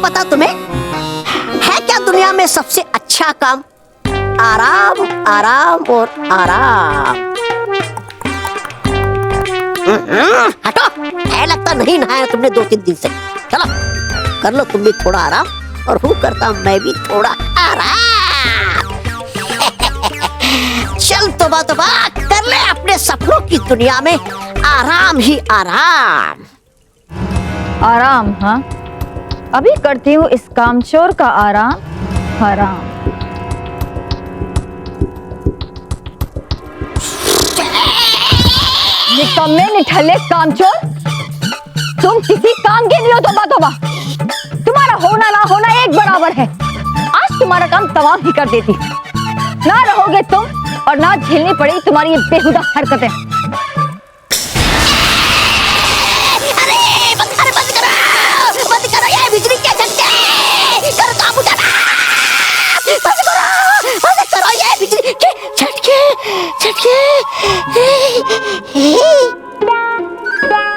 पता तुम्हें? है क्या दुनिया में सबसे अच्छा काम? आराम, आराम और आराम। हटो, है लगता नहीं नहाया तुमने 2-3 दिन से। चलो कर लो तुम भी थोड़ा आराम, और हूँ करता मैं भी थोड़ा आराम। चल तोबा तोबा कर ले अपने सपनों की दुनिया में आराम ही आराम। आराम? हाँ, अभी करती हूँ इस कामचोर का आराम हराम। निकम्मे निठल्ले कामचोर, तुम किसी काम के नहीं हो। तोबा तोबा, तुम्हारा होना ना होना एक बराबर है। आज तुम्हारा काम तमाम ही कर देती। ना रहोगे तुम और ना झेलनी पड़ेगी तुम्हारी ये बेहुदा हरकतें। बंद करो ये बिजली के झटके, करो काम उठाना। बंद करो ये बिजली के झटके,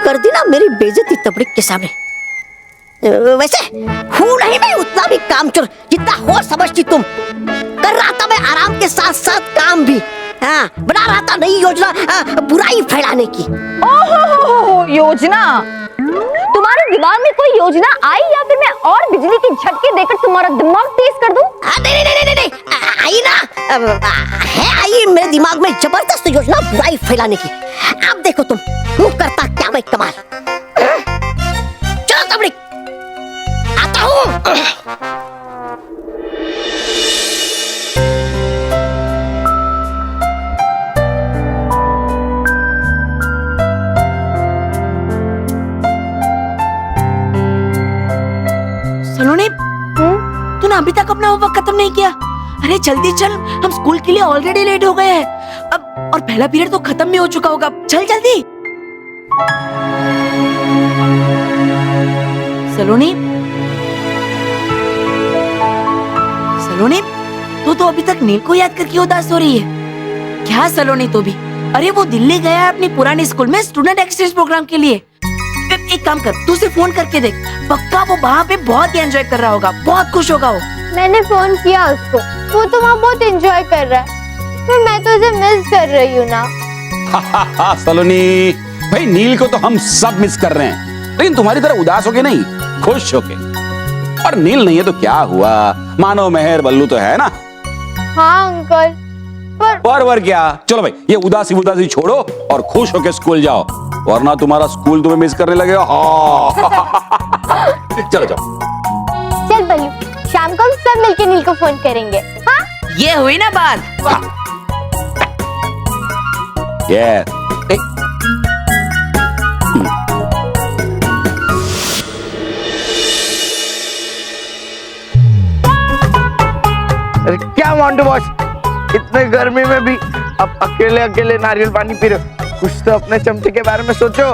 कर दी ना मेरी बेइज्जती तबरीक के सामने। वैसे हूँ नहीं मैं उतना भी कामचोर जितना हो समझती तुम। कर रहा था मैं आराम के साथ साथ काम भी। हाँ, बना रहा था नई योजना बुराई फैलाने की। ओहो, योजना? तुम्हारे दिमाग में कोई योजना आई या फिर मैं और बिजली की झटके देकर तुम्हारा दिमाग तेज कर दूं? नहीं, आई ना, है आई मेरे दिमाग में जबरदस्त योजना बुराई फैलाने की। अब देखो तुम, हूँ करता क्या मैं कमाल। चलो तबरीक, आता हूँ। सलोनी, तूने अभी तक अपना होमवर्क खत्म नहीं किया? अरे जल्दी चल, हम स्कूल के लिए ऑलरेडी लेट हो गए हैं। अब और पहला पीरियड तो खत्म भी हो चुका होगा। चल जल्दी। सलोनी, सलोनी, तू तो अभी तक नील को याद करके उदास हो रही है। क्या सलोनी तो भी? अरे वो दिल्ली गया है अपनी पुरानी स्कूल में स्टूडेंट एक्सचेंज प्रोग्राम के लिए। एक काम कर, तू उसे फोन करके देख, पक्का वो वहाँ पे बहुत ही एंजॉय कर रहा होगा, बहुत खुश होगा वो। मैंने फोन किया उसको, वो तो वहाँ बहुत एंजॉय कर रहा है, पर मैं तो उसे मिस कर रही हूँ ना। सलोनी भाई, नील को तो हम सब मिस कर रहे हैं, लेकिन तुम्हारी तरह उदास होके नहीं, खुश होके। और नील नहीं है तो क्या हुआ, मानो मेहर बल्लू तो है ना। हाँ अंकल, पर क्या, चलो भाई ये उदासी छोड़ो और खुश होके स्कूल जाओ, वरना तुम्हारा स्कूल तुम्हें मिस करने लगेगा। चलो चल बल्लू, शाम को हम सब मिलके नील को फोन करेंगे। हाँ, ये हुई ना बात। अरे क्या मोंटू बॉस, इतने गर्मी में भी अब अकेले नारियल पानी पी रहे हो? कुछ तो अपने चमचे के बारे में सोचो।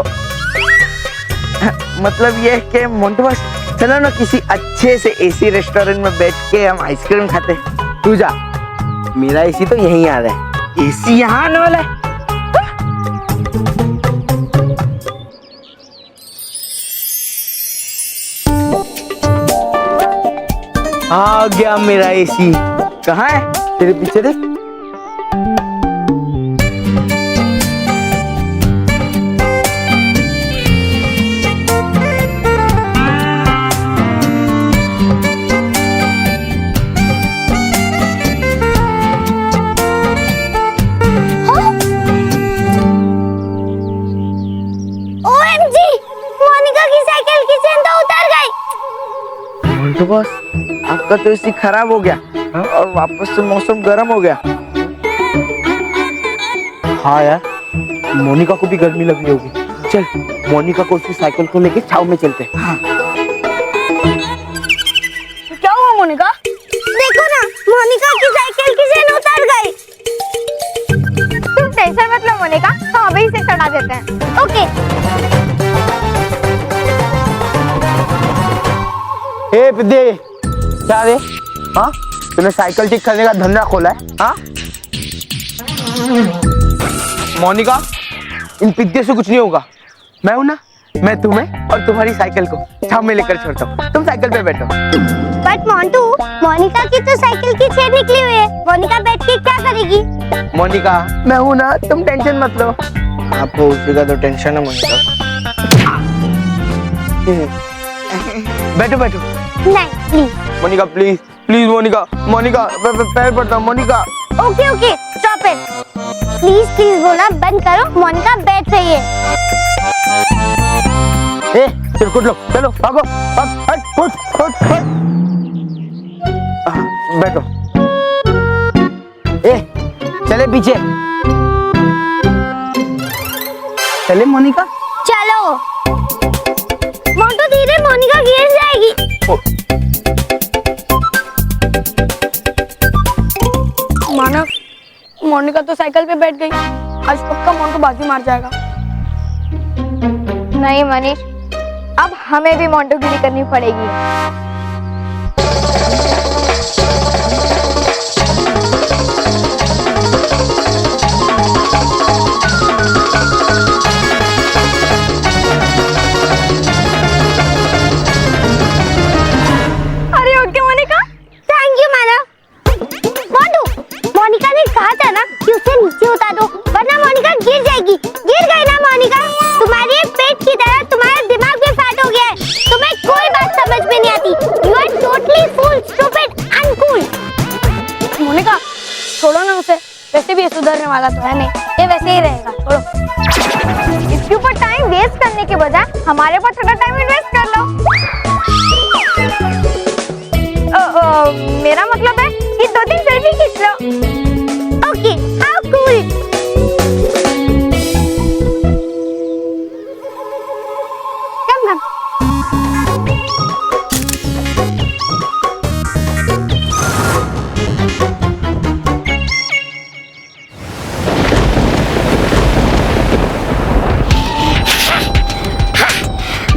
मतलब ये कि मोंटू बॉस, चलो ना किसी अच्छे से एसी रेस्टोरेंट में बैठ के हम आइसक्रीम खाते। तू जा, मेरा एसी तो यहीं आ रहा है, एसी यहाँ आने वाला है। आ गया मेरा एसी। कहाँ है? तेरे पीछे देख। OMG, मोनिका की साइकिल की चेन तो उतर गई। मोंटू बॉस, आपका तो एसी खराब हो गया और वापस से मौसम गर्म हो गया। हाँ यार, मोनिका को भी गर्मी लग रही होगी। चल मोनिका को उसकी साइकिल को लेके छाव में चलते हैं। हाँ। क्या हुआ मोनिका? देखो ना, मोनिका की साइकिल की चेन उतर गई। तुम टेंशन मत लो मोनिका, हम अभी इसे चढ़ा देते हैं। ओके। ए पिद्दे, क्या रे? हाँ, तूने साइकिल ठीक करने का धंधा खोला है? हाँ मोनिका, इन पिद्दे से कुछ नहीं होगा। मैं हूं ना, मैं तुम्हें और तुम्हारी साइकिल को शाम में लेकर छोड़ता हूँ, तुम साइकिल पे बैठो। बट मोंटू, मोनिका की तो साइकिल की चेन निकली हुई है, मोनिका बैठ के क्या करेगी? मोनिका, मैं हूँ ना, तुम टेंशन मत लो। आपको उसी का तो टेंशन है मोनिका। बैठो बैठो। नहीं please. Monica please please Monica, Monica पैर पड़ता हूँ Monica. Okay okay stop it, please please बोलना बंद करो, मोनिका बैठ रही है। ए चिरकुट लो, चलो भागो, भाग, हट, फुट, फुट, फुट। बैठो। ए चले पीछे, चले मोनिका। चलो मोंटू, धीरे, मोनिका गिर जाएगी। मानव, मोनिका तो साइकिल पे बैठ गई, आज पक्का मोंटू बाजी मार जाएगा। नहीं मनीष, अब हमें भी मोंटूगिरी करनी पड़ेगी। अरे ओके मोनिका, थैंक यू मानव। मोंटू, मोनिका ने कहा था ना कि उसे नीचे उतार दो, वरना मोनिका गिर जाएगी। गिर गई ना मोनिका, तुम्हारी ये पेट की तरह तुम्हारा दिमाग भी फैट हो गया है, तुम्हें कोई बात समझ में नहीं आती। You are totally fool, stupid, uncool. Monica छोड़ो ना उसे, वैसे भी ये सुधरने वाला तो है नहीं, ये वैसे ही रहेगा, छोड़ो। इसके ऊपर टाइम वेस्ट करने के बजाय हमारे ऊपर थोड़ा टाइम इन्वेस्ट कर लो। मेरा मतलब है कि 2-3 सेल्फी खींच लो। Okay, how cool. Come come.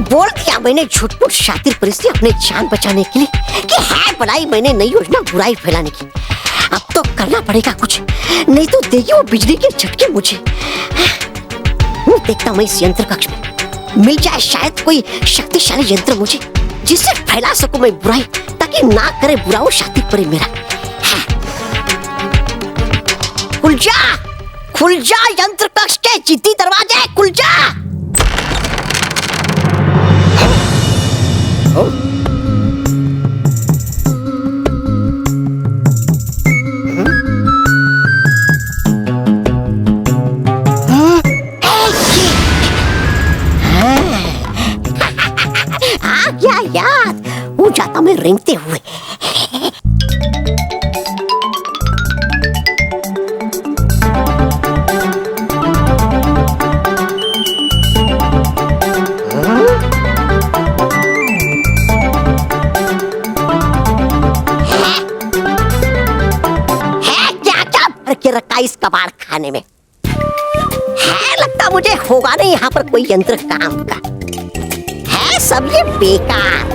बोल दिया मैंने झूठ-मूठ शातिर परिस्थिति अपने जान बचाने के लिए कि है भलाई मैंने नई योजना बुराई फैलाने की। अब तो करना पड़ेगा कुछ, नहीं तो देगी वो बिजली के झटके मुझे। देखता हूँ मैं इस यंत्र कक्ष में मिल जाए शायद कोई शक्तिशाली यंत्र मुझे, जिससे फैला सकूं मैं बुराई, ताकि ना करे बुरा वो शातिर परे मेरा। खुल जा यंत्र कक्ष के जिद्दी दरवाजे, खुल जा। आ गया याद, वो जाता मैं रेंगते हुए। के रखा इस कबाड़ खाने में है, लगता मुझे होगा नहीं यहाँ पर कोई यंत्र काम का है, सब ये बेकार।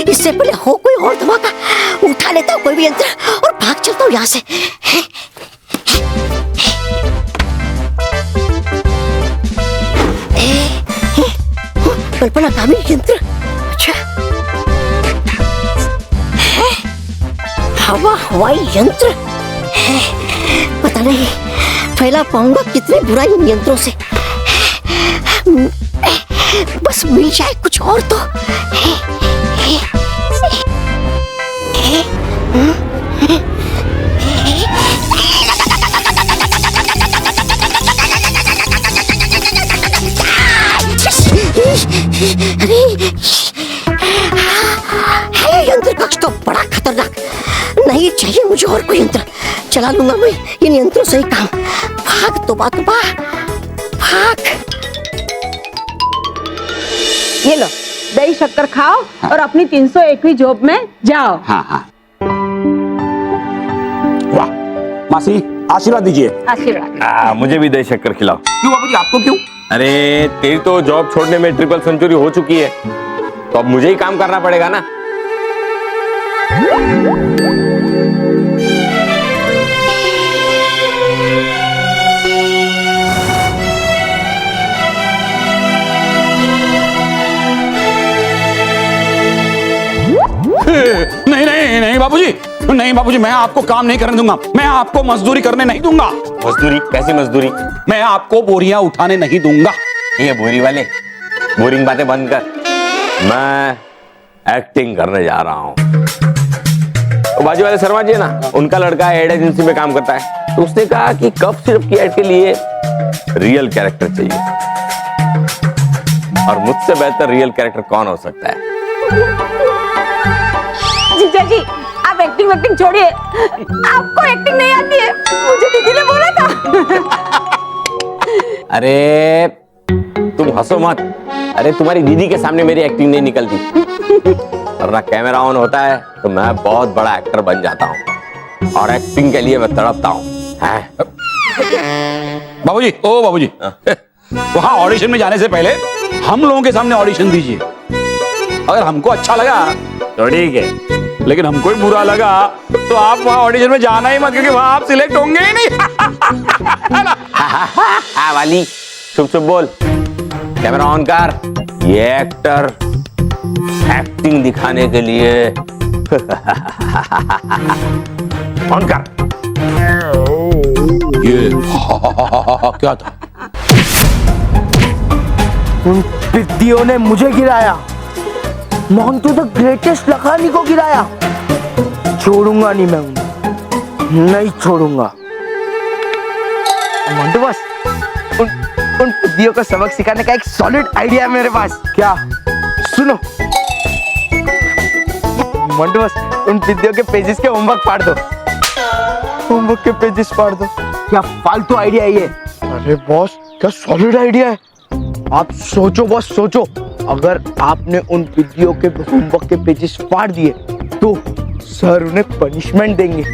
इससे पहले हो कोई और धमाका, उठा लेता हूँ कोई भी यंत्र और भाग चलता हूँ यहाँ से। कल्पनाकामी यंत्र, अच्छा है, हवाई यंत्र है, पता नहीं फैला पाऊंगा कितने बुराई इन यंत्रों से। बस मिल जाए कुछ और तो। अरे यंत्र कक्ष तो बड़ा खतरनाक, नहीं चाहिए मुझे और कोई यंत्र, चला लूंगा मैं इन यंत्रों से ही काम। भाग तो बात भाग। ये लो दही शक्कर खाओ और अपनी 301वीं जॉब में जाओ। हाँ हाँ, वाह मासी आशीर्वाद दीजिए। आशीर्वाद। मुझे भी दही शक्कर खिलाओ। क्यों बाबूजी, आपको क्यों? अरे तेरी तो जॉब छोड़ने में ट्रिपल सेंचुरी हो चुकी है, तो अब मुझे ही काम करना पड़ेगा ना। नहीं नहीं नहीं बाबूजी, नहीं बाबूजी, मैं आपको काम नहीं करने दूंगा। मैं आपको मजदूरी करने नहीं दूंगा। मजदूरी? कैसी मजदूरी? मैं आपको बोरियां उठाने नहीं दूंगा। ये बोरी वाले बोरिंग बातें बंद कर। मैं एक्टिंग करने जा रहा हूँ। तो बाजू वाले शर्मा जी है ना, उनका लड़का एड एजेंसी में काम करता है, तो उसने कहा कि कफ सिरप की एड के लिए रियल कैरेक्टर चाहिए, और मुझसे बेहतर रियल कैरेक्टर कौन हो सकता है? जीजा जी आप एक्टिंग छोड़िए, आपको एक्टिंग नहीं आती है, मुझे दीदी ने बोला था। अरे तुम हंसो मत। अरे तुम्हारी दीदी के सामने मेरी एक्टिंग नहीं निकलती, वरना कैमरा ऑन होता है तो मैं बहुत बड़ा एक्टर बन जाता हूँ, और एक्टिंग के लिए मैं तड़पता हूँ। बाबूजी, ओ बाबूजी, वहां ऑडिशन में जाने से पहले हम लोगों के सामने ऑडिशन दीजिए। अगर हमको अच्छा लगा तो ठीक है, लेकिन हमको ही बुरा लगा तो आप वहां ऑडिशन में जाना ही मत, क्योंकि वहां आप सिलेक्ट होंगे ही नहीं। है ना? हाँ वाली, चुप चुप बोल, कैमरा ऑन कर। ये एक्टर एक्टिंग दिखाने के लिए ऑन कर। ये क्या था? उन पिद्दियों ने मुझे गिराया, मोंटू द ग्रेटेस्ट लखानी को गिराया। छोड़ूंगा नहीं मैं उन्हें, नहीं छोड़ूंगा। मोंटू बस, उन पिद्दियों को सबक सिखाने का एक सॉलिड आइडिया है मेरे पास। क्या? सुनो मोंटू बस, उन पिद्दियों के पेजेस के होमवर्क फाड़ दो, होमवर्क के पेजेस फाड़ दो। क्या फालतू आइडिया है ये? अरे बॉस, क्या सॉलिड आइडिया है। आप सोचो बॉस, सोचो, अगर आपने उन पिद्दियों के होमवर्क के पेजेस फाड़ दिए तो सर उन्हें पनिशमेंट देंगे,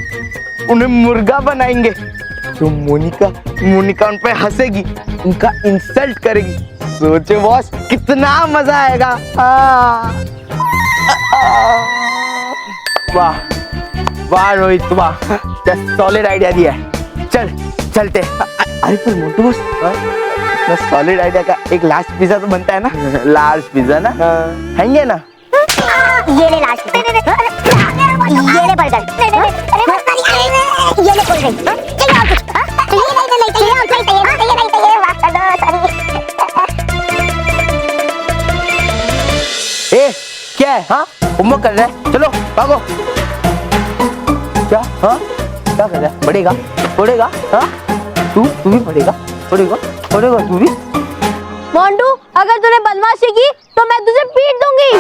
उन्हें मुर्गा बनाएंगे, तो मोनिका उन पे हंसेगी, उनका इंसल्ट करेगी। सोचो बॉस, कितना मजा आएगा। वाह वाह रोहित, वाह, क्या सॉलिड आइडिया दिया है। चल चलते। अरे पर मोटू बॉस, सॉलिड आइडिया का एक लास्ट पिज्जा तो बनता है ना? लास्ट पिज्जा ना, हैंगे ना? ये ले लास्ट पिज्जा, ये ले बर्गर, ये ले कोल्ड ड्रिंक, चाहिए और कुछ? ये नहीं चाहिए और नहीं चाहिए, वाह सॉरी। ए क्या है? हाँ होमवर्क कर रहे हैं, चलो भागो। क्या? हाँ क्या कर रहा है? पढ़ेगा पढ़ेगा? हाँ तू भी पढ़ेगा पढ़ेगा पढ़ेगा तू भी? मोंटू, अगर तूने बदमाशी की तो मैं तुझे पीट दूंगी।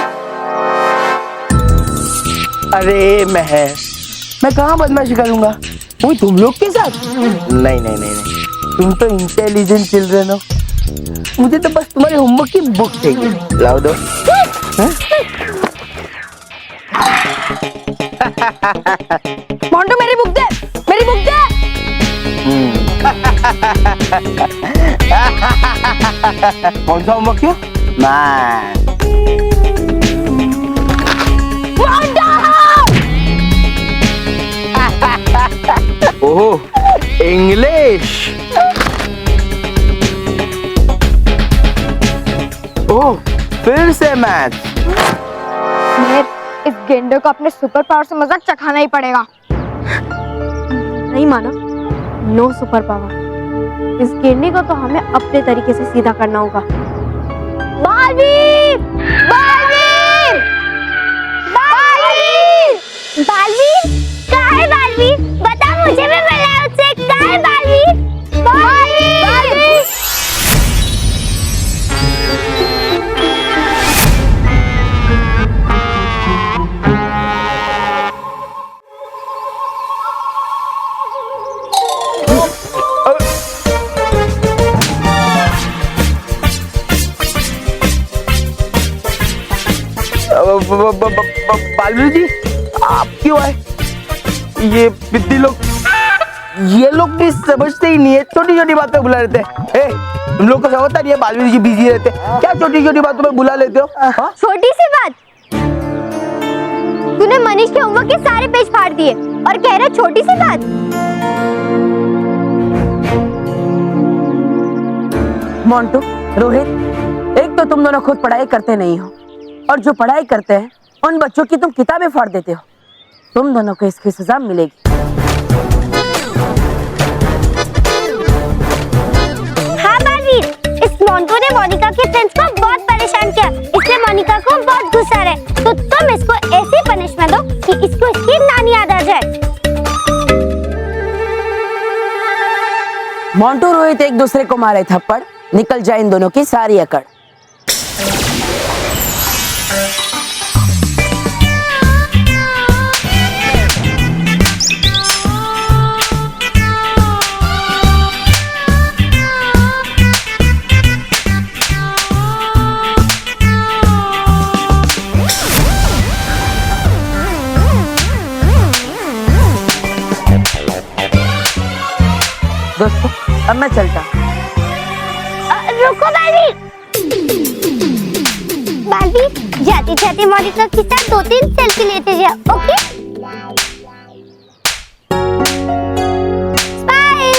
अरे मैं कहाँ बदमाशी करूंगा? वो तुम लोग के साथ? नहीं नहीं नहीं नहीं, तुम तो इंटेलिजेंट चिल्ड्रन हो, मुझे तो बस तुम्हारे होमवर्क की बुक चाहिए। लाओ दो। मोंटू मेरी बुक दे, मेरी बुक दे। कौन सा होमवर्क किया? ओह इंग्लिश। ओह फिर से मैथ। इस गेंडे को अपने सुपर पावर से मजाक चखाना ही पड़ेगा। नहीं माना, नो सुपर पावर। इस गेंडे को तो हमें अपने तरीके से सीधा करना होगा। बालवीर! बालवीर! बालवीर! बालवीर? कहाँ है बालवीर? बता मुझे भी मिला है उससे। कहाँ है बालवीर? बालवीर! बालवीर! बालवीर जी, आप क्यों आए? ये बिद्दी लोग, ये लोग भी समझते ही नहीं है, छोटी छोटी बात पे बुला लेते हैं। तुम लोग को समझता नहीं है बालवीर जी बिजी रहते, क्या छोटी छोटी बातों पे बुला लेते हो? हाँ? छोटी सी बात, तूने मनीष के होमवर्क के सारे पेज फाड़ दिए और कह रहा छोटी सी बात। मोंटू, रोहित, एक तो तुम दोनों खुद पढ़ाई करते नहीं हो और जो पढ़ाई करते हैं उन बच्चों की तुम किताबें फाड़ देते हो। तुम दोनों को इसकी सजा मिलेगी। हाँ बालवीर, इस मोंटू ने मोनिका के फ्रेंड्स को बहुत परेशान किया, इसलिए मोनिका को बहुत गुस्सा है। तो तुम इसको ऐसी पनिशमेंट दो कि इसको इसकी नानी याद आ जाए। मोंटू, रोहित एक दूसरे को मारे थप्पड़, निकल जाए इन दोनों की सारी अकड़। दोस्तों, अब मैं चलता। रुको बालवीर। बालवीर, जाते जाते मोनिका के साथ 2-3 सेल्फी लेते जाओ, okay? Smile.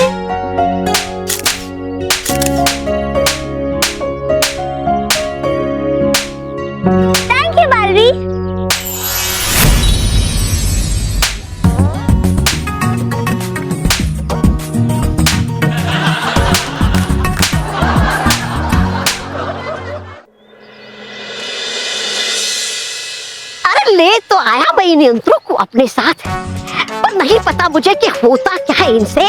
Thank you Baalveer. ले तो आया मैं इन यंत्रों को अपने साथ, पर नहीं पता मुझे कि होता क्या है इनसे।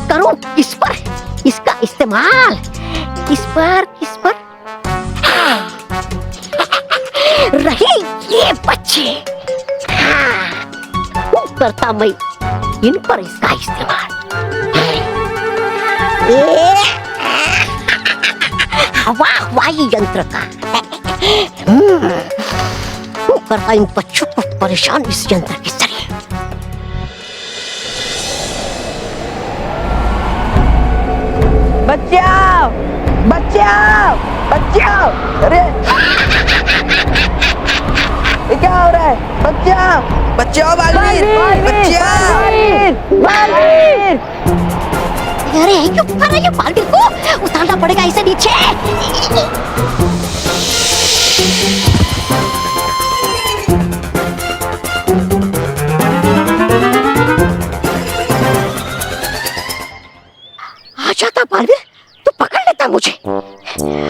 करूं किस पर इसका इस्तेमाल? किस पर रही ये बच्चे। करता मैं इन पर इसका इस्तेमाल। हवाई यंत्र का करता इन बच्चों को परेशान इस यंत्र के जरिए। बचाओ, बचाओ, बचाओ! अरे ये क्या हो रहा है? बचाओ, बचाओ बालवीर, बचाओ! बालवीर! अरे क्यों कर रही है? बालवीर को उतारना पड़ेगा इसे नीचे। आ जाता बालवीर तो पकड़ लेता मुझे,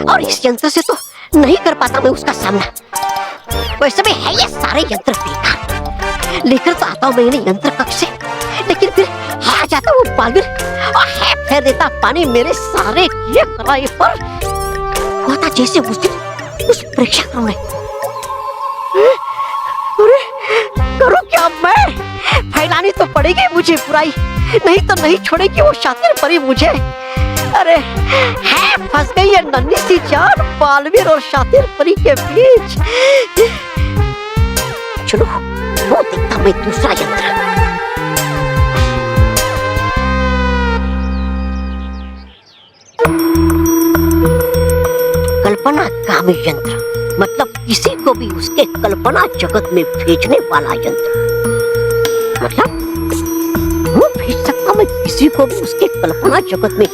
और इस यंत्र से तो नहीं कर पाता मैं उसका सामना। वैसे भी है ये सारे यंत्र बेकार। लेकर तो आता हूँ मैं इन्हें यंत्र कक्ष से, लेकिन फिर आ जाता वो बालवीर और है फेर देता पानी मेरे सारे किए कराए पर। होता जैसे उस दिन उस प्रेक्षक ने। अरे करूं क्या मैं? फैलानी तो पड़ेगी मुझे बुराई, नहीं तो नहीं छोड़ेगी वो शातिर परी मुझे। अरे है फंस गई है नन्ही सी जान बालवीर और शातिर परी के बीच। चलो वो देखता मैं दूसरा यंत्र। कल्पना कामी यंत्र, मतलब किसी को भी उसके कल्पना जगत में भेजने वाला यंत्र। मतलब वो भेज सकता मैं किसी को भी उसके कल्पना जगत में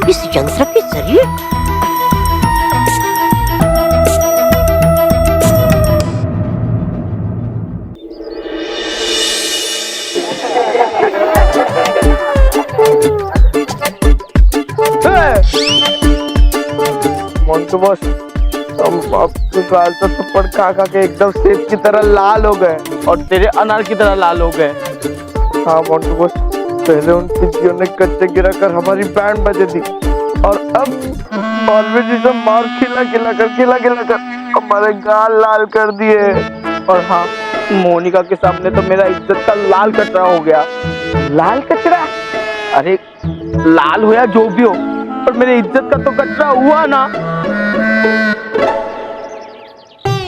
इस यंत्र के जरिए। मोंटू बॉस, हम आपके गाल तो थप्पड़ खा खा के एकदम सेब की तरह लाल हो गए और तेरे अनार की तरह लाल हो गए। हाँ मोंटू बॉस, पहले उन पिज्जियों ने कच्चे गिरा कर हमारी बैंड बजे दी, और अब ऑलरेडी सब मार खिला कर हमारे गाल लाल कर दिए। और हाँ, मोनिका के सामने तो मेरा इज्जत का लाल कचरा हो गया। लाल कचरा? अरे लाल हो या जो भी हो, पर मेरे इज्जत का तो कचरा हुआ ना।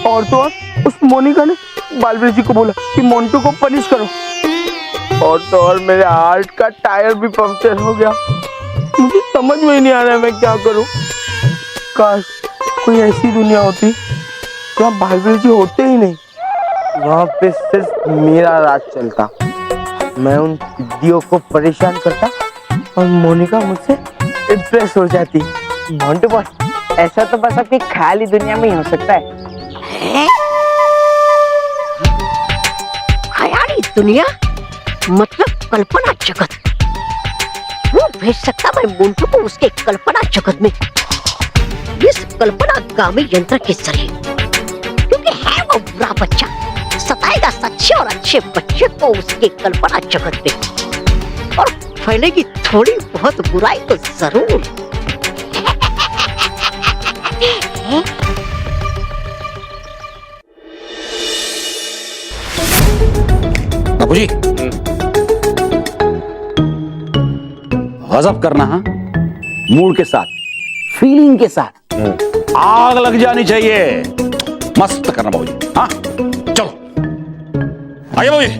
और तो और उस मोनिका ने बालवीर जी को बोला कि मोंटू को पनिश करो, और तो और मेरे हार्ट का टायर भी पंक्चर हो गया। मुझे समझ में ही नहीं आ रहा है मैं क्या करूं। काश कोई ऐसी दुनिया होती जहाँ बालवीर जी होते ही नहीं। वहाँ पे सिर्फ मेरा राज चलता। मैं उन दीदियों को परेशान करता और मोनिका मुझसे इम्प्रेस हो जाती। मोंटू बॉस, ऐसा तो बस आपकी ख्याली दुनिया में ही हो सकता है। ख्याली दुनिया मतलब कल्पना जगत। वो भेज सकता मैं मोंटू को उसके कल्पना जगत में, इस कल्पना गामी यंत्र के जरिए, क्योंकि है वो बुरा बच्चा, सताएगा सच्चे और अच्छे बच्चे को उसके कल्पना जगत में, और फैलेगी थोड़ी बहुत बुराई तो जरूर। बाबूजी, गजब करना, हाँ, मूड के साथ, फीलिंग के साथ, आग लग जानी चाहिए, मस्त करना बाबूजी। हाँ चलो आइए बाबूजी,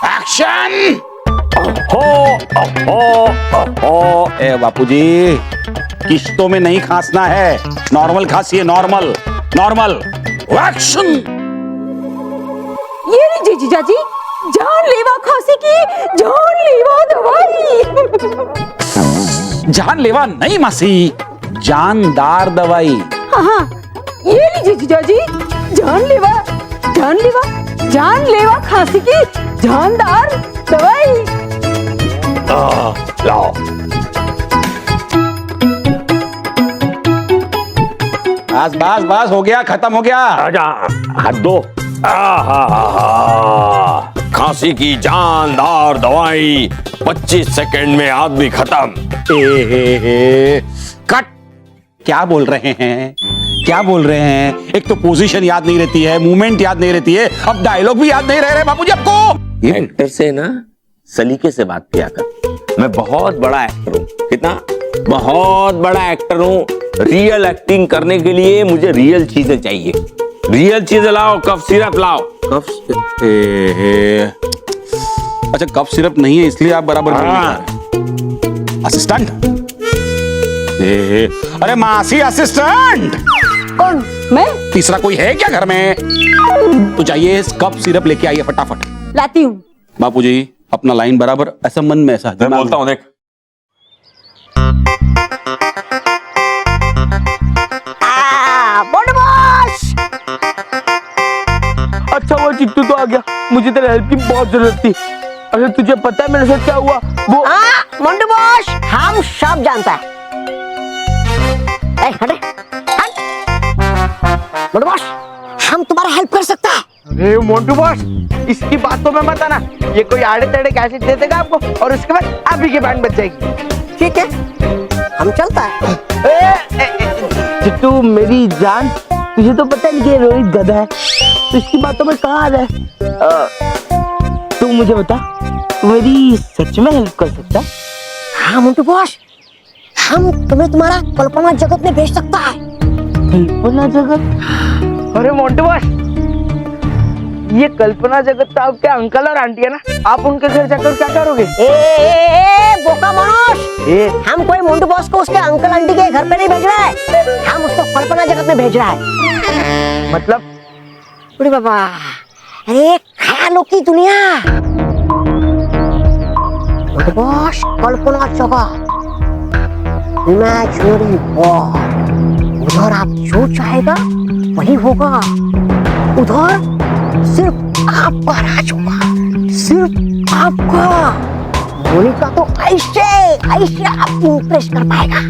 एक्शन। ए बापूजी, किश्तों में नहीं खांसना है, नॉर्मल खांसिए, नॉर्मल नॉर्मल। एक्शन। ये लीजिए जीजाजी, जानलेवा खांसी की जानलेवा दवाई। जानलेवा नहीं मासी, जानदार दवाई। हाँ, ये लीजिए जीजाजी, जानलेवा जानलेवा जानलेवा खांसी की जानदार दवाई। लाओ। बस बस बस, हो गया, खत्म हो गया। आजा, हाथ दो। खांसी की जानदार दवाई 25 सेकंड में आदमी खत्म। कट। क्या बोल रहे हैं, क्या बोल रहे हैं? एक तो पोजीशन याद नहीं रहती है, मूवमेंट याद नहीं रहती है, अब डायलॉग भी याद नहीं रह रहे बापूजी आपको। एक्टर से ना सलीके से बात किया कर। मैं बहुत बड़ा एक्टर हूँ। कितना बहुत बड़ा एक्टर हूँ। रियल एक्टिंग करने के लिए मुझे रियल चीजें चाहिए। रियल चीजें लाओ, कफ सिरप लाओ। कफ अच्छा, कफ सिरप नहीं है इसलिए आप बराबर असिस्टेंट। अरे मासी, असिस्टेंट कौन? मैं? तीसरा कोई है क्या घर में? तो चाहिए कप सिरप लेके आइए फटाफट। लाती हूँ। बापूजी, अपना लाइन बराबर, ऐसा मन में ऐसा मैं बोलता हूँ, देख। अच्छा वो चिट्टू तो आ गया, मुझे तेरे हेल्प की बहुत जरूरत थी। अरे तुझे पता है मेरे साथ क्या हुआ? वो मोंटू बॉस, हम सब जानता है। हटे, हट। मोंटू बॉस, हम तुम्हारा हेल्प कर सकता है। अरे मोंटू बॉस, इसकी बात तो मैं मत आना। ये कोई आड़े तेड़े कैसेट दे देगा आपको और उसके बाद आप ही की बैंड बच जाएगी। ठीक है, हम चलता है। चिट्टू मेरी जान, तुझे तो पता नहीं कि रोहित गधा है, तो इसकी बातों में कहाँ आ रहा है? तू मुझे बता, तू मेरी सच में हेल्प कर सकता है? हाँ मोंटू बॉस, हम तुम्हें तुम्हारा कल्पना जगत में भेज सकता है। कल्पना जगत? अरे मोंटू बॉस, ये कल्पना जगत तो आपके अंकल और आंटी है ना, आप उनके घर जाकर क्या करोगे? बोका मनुष्य, हम कोई मोंटू बॉस को उसके अंकल आंटी के घर पे नहीं भेज रहा है, हम उसको कल्पना जगत में भेज रहा है। मतलब? अरे बाबा, अरे ख्यालों की दुनिया, मोंटू बॉस, कल्पना जगत, इमेजिनरी वर्ल्ड, उधर आप जो चाहेगा वही होगा। उधर सिर्फ आपका राज होगा, सिर्फ आपका। मोनिका तो ऐसे ऐसे आपको इम्प्रेस कर पाएगा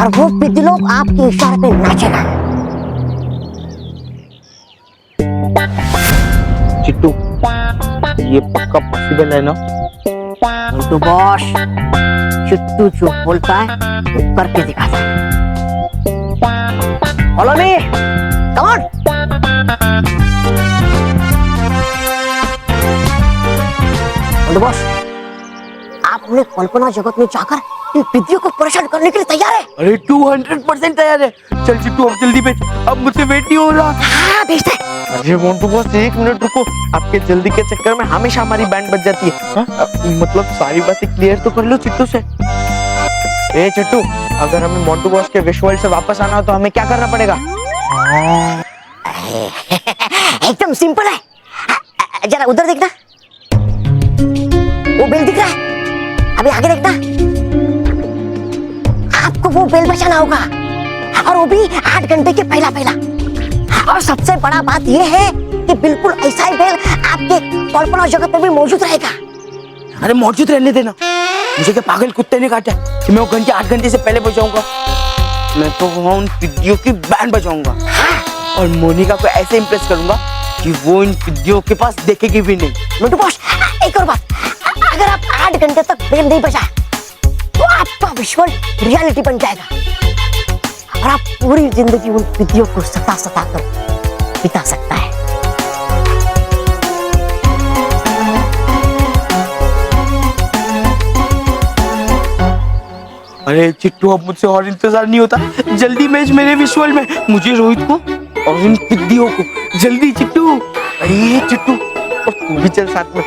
और वो विधि लोग आपके इशारे पे नाचेगा। चिट्टू, ये पक्का पॉसिबल है ना? तो बॉस, चिट्टू जो बोलता है वो करके दिखाता है। Follow me, come on. Boss, आप अपने कल्पना जगत में जाकर इन विधियों को परेशान करने के लिए तैयार है? अरे 200% तैयार है। चल चिट्टू, अब जल्दी भेज, अब मुझसे वेट नहीं हो रहा। हाँ, भेजता है। अरे मोंटू बॉस, 1 मिनट रुको। आपके जल्दी के चक्कर में हमेशा हमारी बैंड बज जाती है। मतलब सारी बातें क्लियर तो कर लो चिट्टू से। चिट्टू, अगर हमें मोंटू बॉस के विश वर्ल्ड से वापस आना हो तो हमें क्या करना पड़ेगा? एकदम सिंपल है। जरा उधर देखना, वो बेल दिख रहा है, अभी आगे देखना, आपको वो बेल बजाना होगा, और वो भी 8 घंटे के पहला पहला। और सबसे बड़ा बात ये है कि बिल्कुल ऐसा ही बेल आपके कल्पना जगत में भी मौजूद रहेगा। अरे मौजूद रहने देना, मुझे क्या पागल कुत्ते ने काटा कि मैं वो घंटे 8 घंटे से पहले बजाऊंगा। मैं तो वहाँ उन पिद्दियों की बैंड बजाऊंगा और मोनिका को ऐसे इम्प्रेस करूंगा कि वो इन पिद्दियों के पास देखेगी भी नहीं। मोटू बॉस, एक और बात, अगर आप 8 घंटे तक बेल नहीं बजाए तो आपका विजुअल रियलिटी बन जाएगा और आप पूरी जिंदगी उन पिद्दियों को सता सता कर बिता सकता है। अरे चिट्टू, अब मुझसे और इंतजार नहीं होता, जल्दी भेज मेरे विजुअल में मुझे, रोहित को और इन पिद्दियों को, जल्दी चिट्टू। अरे चिट्टू, और तू भी चल साथ में,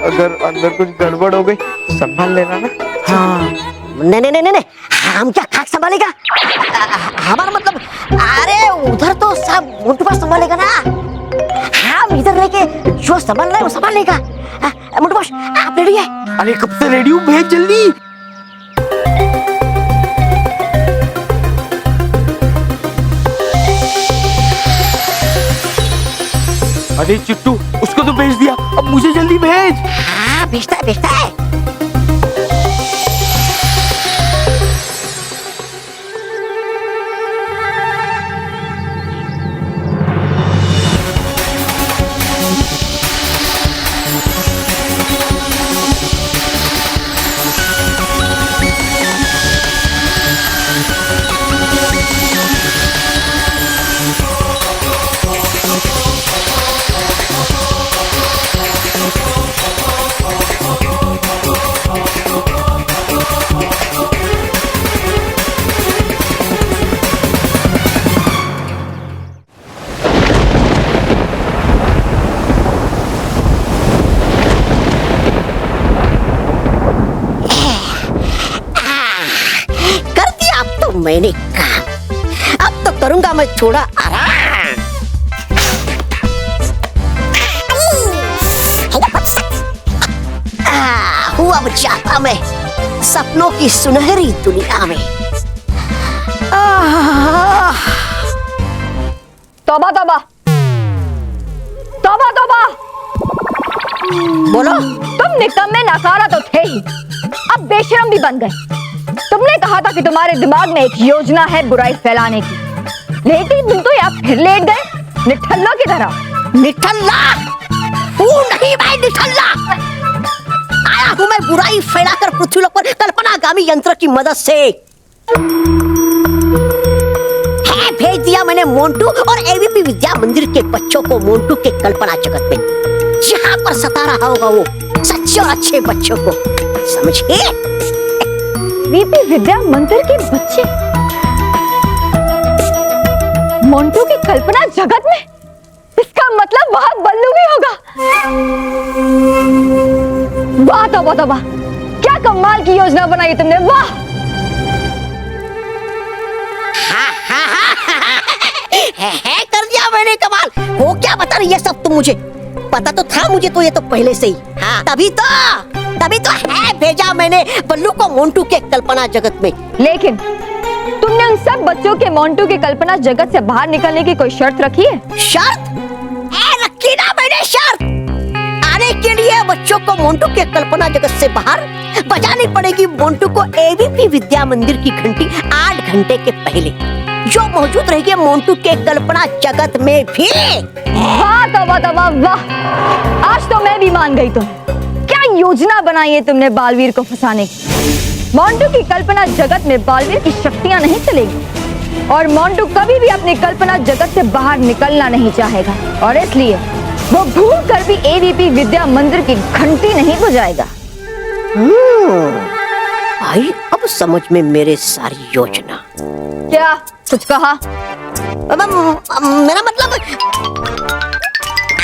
अगर अंदर कुछ गड़बड़ हो गई तो संभाल लेना ना। हाँ, नहीं नहीं नहीं नहीं, हम क्या खाक संभालेगा, हमारा मतलब, अरे उधर तो सब मोटू बॉस संभालेगा ना, हम इधर रह के जो संभाल रहे हैं वो संभाल लेगा। मोटू बॉस, आप रेडी है? अरे कब से रेडी हूँ, भेज जल्दी। अरे चिट्टू, उसको तो भेज दिया, अब मुझे जल्दी भेज। हाँ, भेजता है भेजता है। मैंने कहा, अब तो करूंगा मैं थोड़ा आराम। हुआ बचाता मैं सपनों की सुनहरी दुनिया में। तौबा तौबा तौबा तौबा। बोलो। तुम निकम्मे नकारा तो थे ही, अब बेशरम भी बन गए। तुमने कहा था कि तुम्हारे दिमाग में एक योजना है बुराई फैलाने की, लेकिन तुम तो यहाँ फिर लेट गए निठल्ला की तरह। निठल्ला हूँ नहीं मैं, निठल्ला आया हूँ मैं बुराई फैलाकर पृथ्वी लोक पर कल्पनागामी यंत्र की मदद से। है भेज दिया मैंने मोंटू और एबीपी विद्या मंदिर के बच्चों को मोंटू के कल्पना जगत में, जहाँ पर सता रहा होगा वो सच्चे और अच्छे बच्चों को, समझे? वीपी विद्या मंदिर के बच्चे मोंटू की कल्पना जगत में, इसका मतलब वहां बल्लू भी होगा। वाह तौबा तौबा, क्या कमाल की योजना बनाई तुमने, वाह। है कर दिया मैंने कमाल। वो क्या बता रही है सब तुम मुझे? पता तो था मुझे तो ये तो पहले से ही। हाँ, तभी तो है भेजा मैंने बल्लू को मोंटू के कल्पना जगत में। लेकिन तुमने उन सब बच्चों के मोंटू के कल्पना जगत से बाहर निकलने की कोई शर्त रखी है? शर्त? रखी ना मैंने शर्त। आने के लिए बच्चों को मोंटू के कल्पना जगत से बाहर बजानी पड़ेगी मोंटू को एबीपी विद्या मंदिर की घंटी 8 घंटे के पहले, जो मौजूद रहेगी मोंटू के कल्पना जगत में भी। वाह तौबा तौबा वाह, आज तो मैं भी मान गई। तुम क्या योजना बनाई है तुमने बालवीर को फंसाने की। मोंटू की कल्पना जगत में बालवीर की शक्तियां नहीं चलेगी और मोंटू कभी भी अपनी कल्पना जगत से बाहर निकलना नहीं चाहेगा, और इसलिए वो भूल कर भी एबीपी विद्या मंदिर की घंटी नहीं बजाएगा। भाई अब समझ में मेरे सारी योजना। क्या कुछ कहा? मेरा मतलब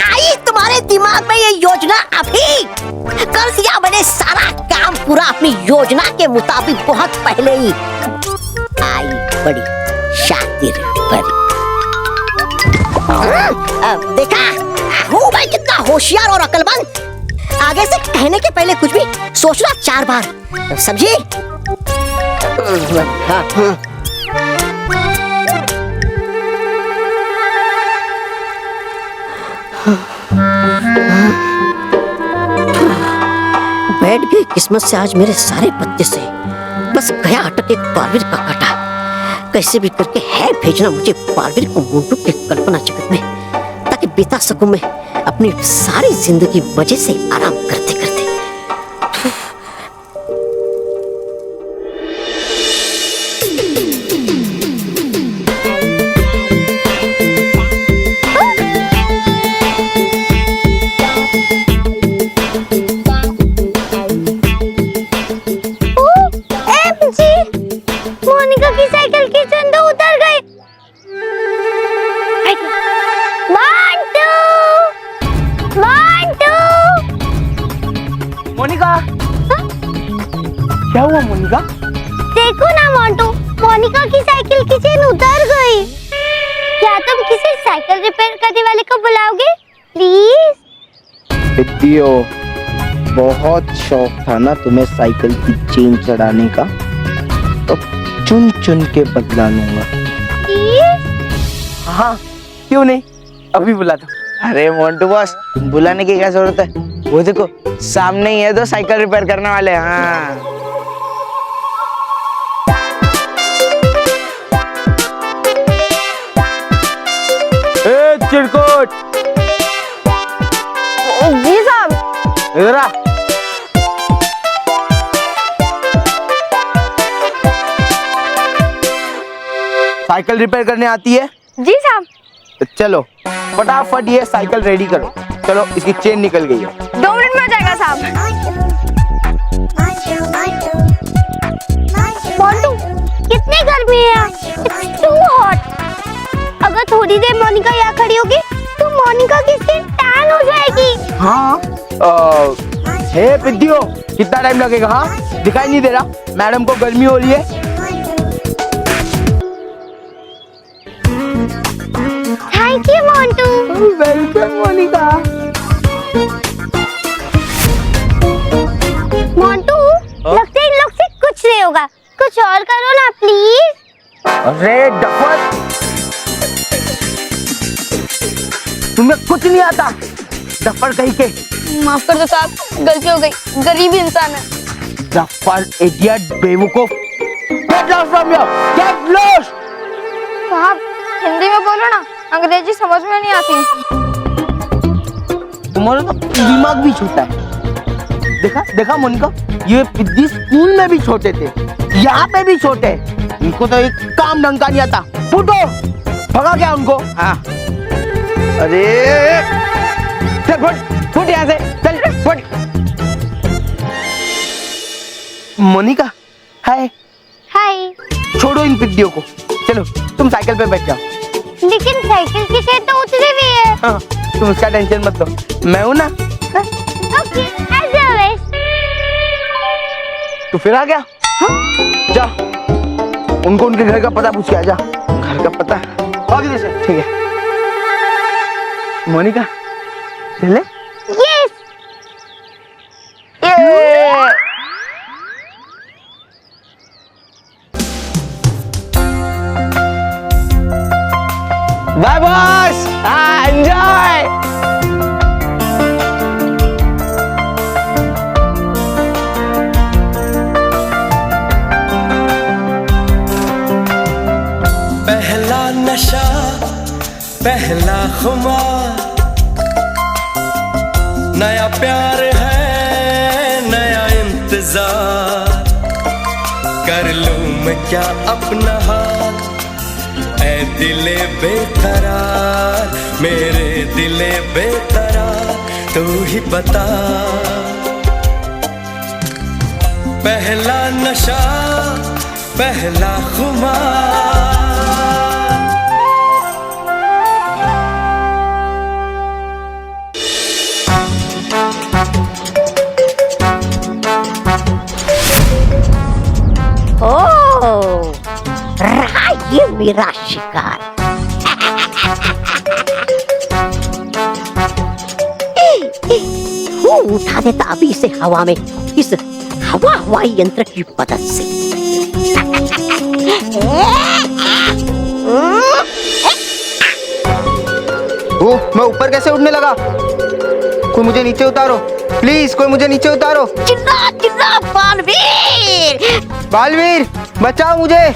आई तुम्हारे दिमाग में ये योजना अभी कर दिया मैंने सारा काम पूरा अपनी योजना के मुताबिक बहुत पहले ही। आई बड़ी शातिर परी। देखा हूँ मैं कितना होशियार और अक्लमंद। आगे से कहने के पहले कुछ भी सोचना 4 बार, समझी? बैठ गई किस्मत से आज मेरे सारे पत्ते से, बस गया अटक एक बारवीर का काटा। कैसे भी करके है भेजना मुझे बारवीर को मोंटू के कल्पना जगत में, ताकि बिता सकूं मैं अपनी सारी जिंदगी मजे से आराम करते करते। मोनिका की साइकिल की चंद उतर गई। मोंटू, मोंटू। मोनिका, क्या हुआ मोनिका? देखो ना मोंटू, मोनिका की साइकिल की चेन उतर गई। क्या तुम किसी साइकिल रिपेयर करने वाले को बुलाओगे प्लीज? बिट्टियो, बहुत शौक था ना तुम्हें साइकिल की चेन चढ़ाने का, तो चुन चुन के बदला लूंगा। हाँ, क्यों नहीं, अभी बुला दो। अरे मोंटू बॉस, बुलाने की क्या जरूरत है? वो देखो सामने ही है, दो साइकिल रिपेयर करने वाले। हाँ ए चिरकुट, जी साहब। इधर आ। साइकिल रिपेयर करने आती है? जी साहब। तो चलो फटाफट ये साइकिल रेडी करो। चलो, इसकी चेन निकल गई है। 2 मिनट में हो जाएगा साहब। मोंटू, कितनी गर्मी है, इट्स टू हॉट। अगर थोड़ी देर मोनिका यहाँ खड़ी होगी तो मोनिका की स्किन टैन हो जाएगी। हाँ, हे पिद्दियो, कितना टाइम लगेगा? हाँ, दिखाई नहीं दे रहा? मैडम को गर्मी हो रही है। Thank you Montu. Welcome Monica. Montu, लगता है इन लोग से कुछ नहीं होगा, कुछ और करो ना प्लीज। अरे डफर, तुम्हें कुछ नहीं आता, डफर कहीं के। माफ कर दो साहब, गलती हो गई, गरीब इंसान है। डफर, इडियट, बेवकूफ। Get lost from here! Get lost! साहब हिंदी में बोलो ना, अंग्रेजी समझ में नहीं आती। तुम्हारा तो दिमाग भी छोटा है। देखा देखा मोनिका, ये पिद्दी स्कूल में भी छोटे थे, यहाँ पे भी छोटे। इनको तो एक काम ढंग का नहीं आता। फुटो, भगा क्या उनको? हाँ, अरे चल फुट यहाँ से, चल फुट। मोनिका, हाय। हाय। छोड़ो इन पिद्दियों को, चलो तुम साइकिल पे बैठ जाओ। लेकिन साइकिल की चेन तो उतरी हुई है। हाँ, तुम उसका टेंशन मत लो, मैं हूं ना। Okay, as always. तू फिर आ गया? हाँ? जा, उनको उनके घर का पता पूछ के आ जा। घर का पता आगे से, ठीक है। मोनिका, चले? यस। Bye boss, enjoy. पहला नशा, पहला खुमार, नया प्यार है, नया इंतजार। कर लूं मैं क्या अपना हाल, ऐ दिले बेकरार, मेरे दिले बेकरार, तू ही बता। पहला नशा, पहला खुमार। ओह, रहा ये मेरा शिकार। उठा देता अभी इसे हवा में, इस हवाई यंत्र की मदद से। ओ, मैं ऊपर कैसे उड़ने लगा? कोई मुझे नीचे उतारो प्लीज, कोई मुझे नीचे उतारो। चिल्ला चिल्ला बालवीर, बालवीर बचाओ मुझे।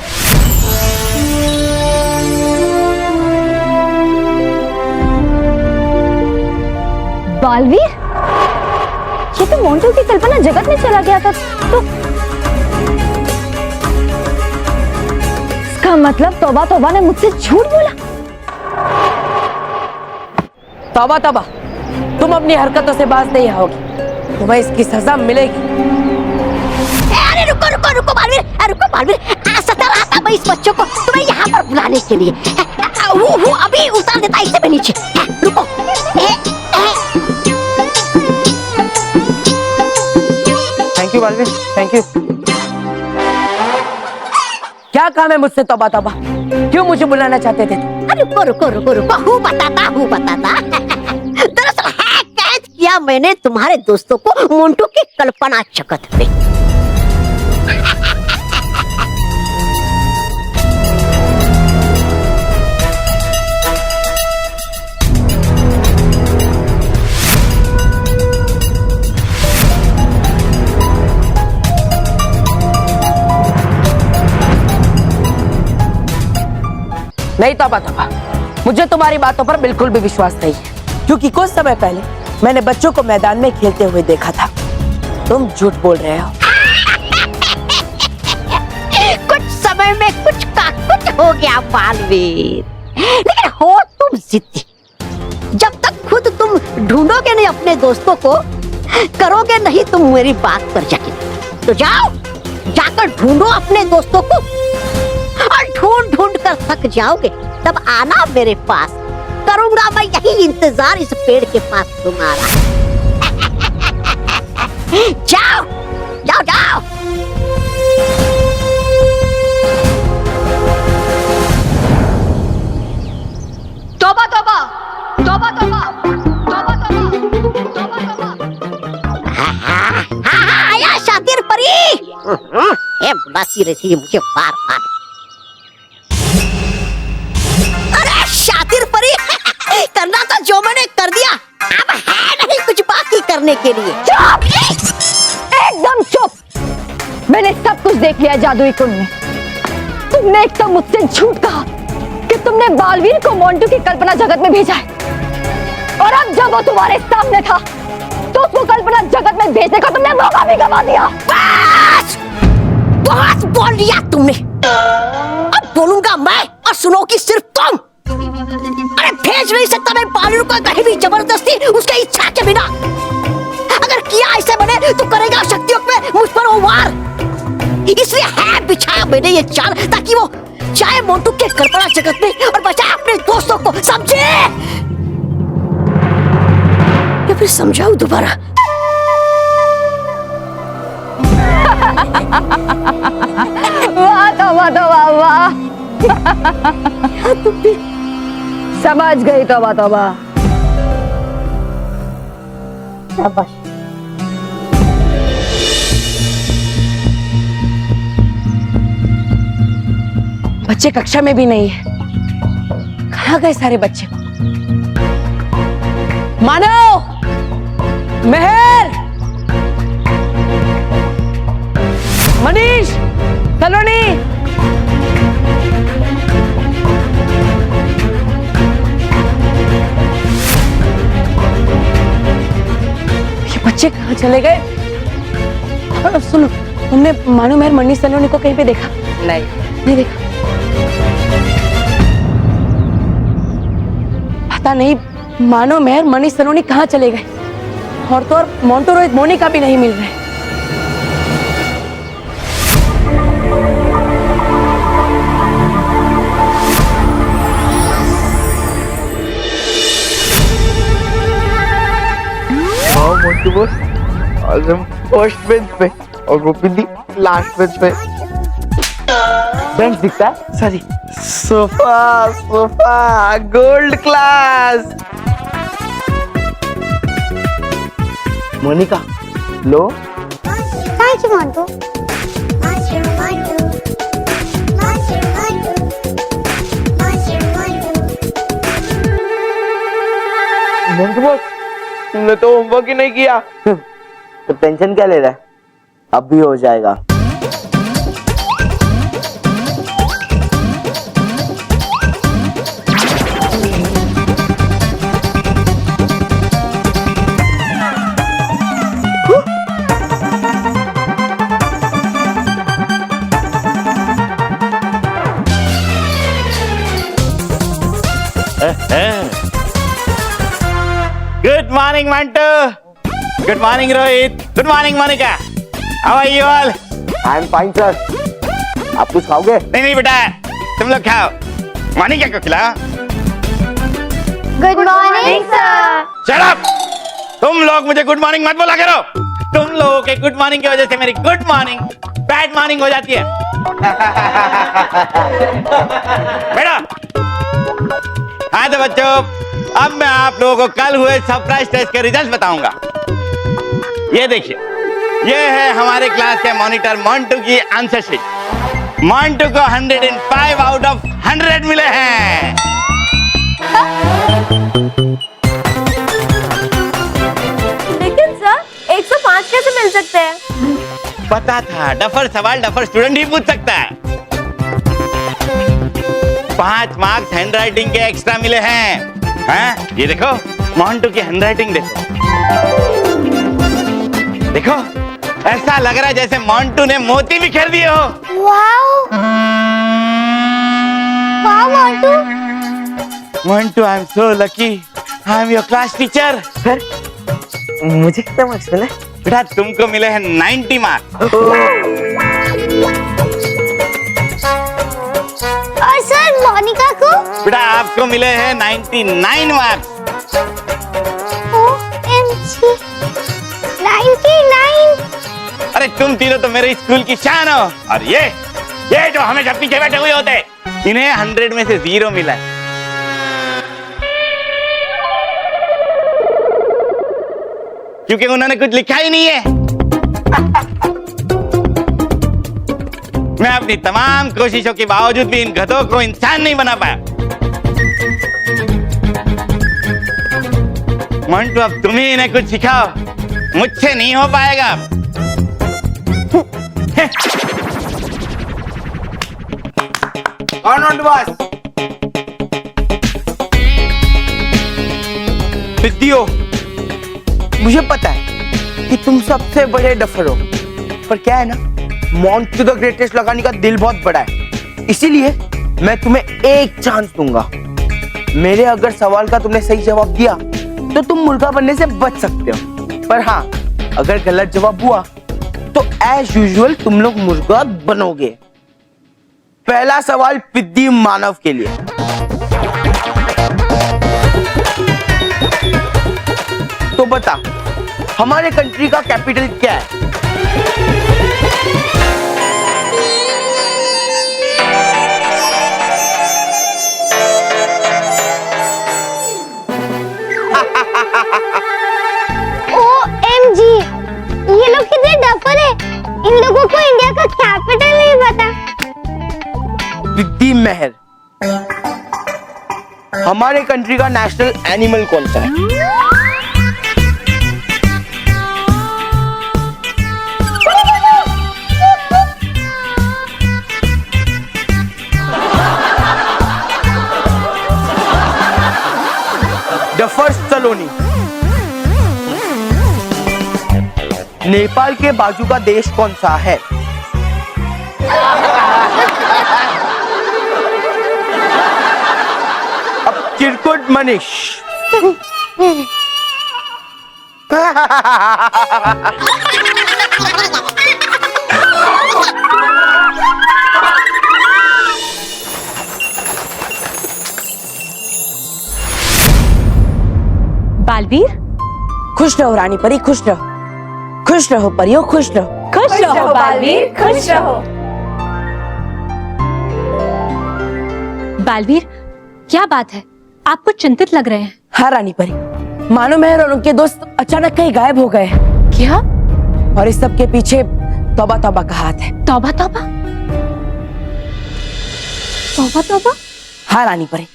बालवीर, ये तो मोंटू की कल्पना जगत में चला गया था। तो इसका मतलब तौबा तौबा ने मुझसे झूठ बोला। तौबा तौबा, तुम अपनी हरकतों से बाज नहीं आओगी, तुम्हें इसकी सजा मिलेगी। अरे रुको रुको रुको बालवीर, रुको बालवीर, सता रहा था मैं इस बच्चों को तुम्हें यहाँ पर बुलाने के लिए। वो अभी उतार देता इसे मैं नीचे। रुको। Thank you Baalveer, thank you. क्या काम है मुझसे तौबा तौबा? क्यों मुझे बुलाना चाहते थे तुम? रुको रुको रुको रुको, हूँ बताता। दरअसल है कैद किया मैंने तुम्हारे दोस्तों को मोंटू की कल्पना जगत में। नहीं तौबा तौबा, मुझे तुम्हारी बातों पर बिल्कुल भी विश्वास नहीं है, क्योंकि कुछ समय पहले मैंने बच्चों को मैदान में खेलते हुए देखा था। तुम झूठ बोल रहे हो। कुछ समय में कुछ का कुछ हो गया बालवीर, लेकिन हो तुम जिद्दी। जब तक खुद तुम ढूंढोगे नहीं अपने दोस्तों को, करोगे नहीं तुम मेरी बात पर यकीन, तो जाओ जाकर ढूंढो अपने दोस्तों को, और ढूंढ ढूंढ कर थक जाओगे तब आना मेरे पास। करूंगा मैं यही इंतजार इस पेड़ के पास तुम्हारा। जाओ जाओ जाओ। तौबा तौबा तौबा तौबा तौबा तौबा तौबा। हाँ, आया शातिर परी। ये बुलाती रहती है मुझे बार बार। अरे शातिर परी, करना था जो मैंने कर दिया, अब है नहीं कुछ बाकी करने के लिए। चुप, एकदम चुप। मैंने सब कुछ देख लिया जादुई कुंड में। तुमने एक तो मुझसे झूठ कहा कि तुमने बालवीर को मोंटू की कल्पना जगत में भेजा है, और अब जब वो तुम्हारे सामने था तो उसको कल्पना जगत में भेजने का तुमने मौका भी गवा दिया। बस बहुत बोल लिया तुमने, अब बोलूंगा मैं और सुनोगी सिर्फ तुम। अरे भेज नहीं सकता मैं बालवीर को कहीं भी जबरदस्ती उसके इच्छा के बिना। अगर किया ऐसे बने तो करेगा शक्तियों में मुझ पर वो वार। इसलिए है बिछाया मैंने ये जाल, ताकि वो चाहे मोंटू के कल्पना जगत में और बचाए अपने दोस्तों को, समझे? या फिर समझाऊं दोबारा? वाह तौबा तौबा वाह। समझ गई तौबा तौबा। शाबाश। बच्चे कक्षा में भी नहीं है, कहाँ गए सारे बच्चे? मानव, मेहर, मनीष, सलोनी, ये बच्चे कहाँ चले गए? सुनो, तुमने मानो मेहर, मनीष, सलोनी को कहीं पे देखा? नहीं देखा। पता नहीं मानो मेहर, मनीष, सलोनी कहाँ चले गए, और तो और मोंटू, रोहित, मोनिका भी नहीं मिल रहे। मोंटू बॉस, आज हम फर्स्ट बेंच पे और गोपी लास्ट बेंच पे। बेंच दिखता है? Sorry, sofa sofa gold class. Monica लो। Thank you Montu. Montu boss, तुमने तो होमवर्क ही नहीं किया। तो टेंशन क्या ले रहा है, अब भी हो जाएगा। Good morning, Mantu. Good morning, Rohit. Good morning, Monica. How are you all? I am fine sir. आप कुछ खाओगे? नहीं बेटा, तुम लोग खाओ। मोनिका को खिलाओ। Good morning sir. Shut up! तुम लोग मुझे गुड मॉर्निंग मत बोला करो। तुम लोगों के गुड मॉर्निंग की वजह से मेरी गुड मॉर्निंग बैड मॉर्निंग हो जाती है। बेटा। हाँ तो बच्चों, अब मैं आप लोगों को कल हुए सरप्राइज टेस्ट के रिजल्ट बताऊंगा। ये देखिए, ये है हमारे क्लास के मॉनिटर मोंटू की आंसर शीट। मोंटू को 105 आउट ऑफ 100 मिले हैं। लेकिन सर 105 कैसे मिल सकते हैं? पता था, डफर सवाल डफर स्टूडेंट ही पूछ सकता है। 5 मार्क्स हैंडराइटिंग के एक्स्ट्रा मिले हैं। हाँ, ये देखो, मोंटू की हैंडराइटिंग देखो। देखो, ऐसा लग रहा है जैसे मोंटू ने मोती बिखेर दिए हो। Wow wow Montu. Montu, I am so lucky. I am your class teacher. Sir, मुझे कितना मार्क्स मिला? बेटा, तुमको मिले हैं 90 मार्क्स। और सर मोनिका को? बेटा, आपको मिले हैं 99 मार्क्स। OMG 99। अरे तुम तीनों तो मेरे स्कूल की शान हो। और ये जो हमेशा पीछे बैठे हुए होते, इन्हें 100 में से 0 मिला है। क्योंकि उन्होंने कुछ लिखा ही नहीं है। मैं अपनी तमाम कोशिशों के बावजूद भी इन गधों को इंसान नहीं बना पाया। मोंटू, अब तुम ही इन्हें कुछ सिखाओ, मुझसे नहीं हो पाएगा। कौन मोंटू बॉस? विद्यो, मुझे पता है कि तुम सबसे बड़े डफर हो, पर क्या है ना, मोंटू द ग्रेटेस्ट लगाने का दिल बहुत बड़ा है। इसीलिए मैं तुम्हें एक चांस दूंगा। मेरे अगर सवाल का तुमने सही जवाब दिया तो तुम मुर्गा बनने से बच सकते हो, पर हाँ, अगर गलत जवाब हुआ तो एज यूजुअल तुम लोग मुर्गा बनोगे। पहला सवाल पिद्दी मानव के लिए। तो बता, हमारे कंट्री का कैपिटल क्या है? OMG, ये लोग कितने डफर है। इन लोगों को इंडिया का कैपिटल नहीं पता। विद्दी महर। हमारे कंट्री का नेशनल एनिमल कौन सा है? डफर सलोनी। नेपाल के बाजू का देश कौन सा है? अब चिरकुट मनीष। बालवीर, खुश रहो रानी परी, खुश रहो। खुश रहो परियो, खुश रहो। खुश रहो बालवीर, खुश रहो। बालवीर, क्या बात है? आप कुछ चिंतित लग रहे हैं। हाँ रानी परी, मानो मेहर और उनके दोस्त अचानक कहीं गायब हो गए। क्या? और इस सब के पीछे तौबा तौबा का हाथ है। तौबा तौबा तौबा तौबा। हाँ रानी परी,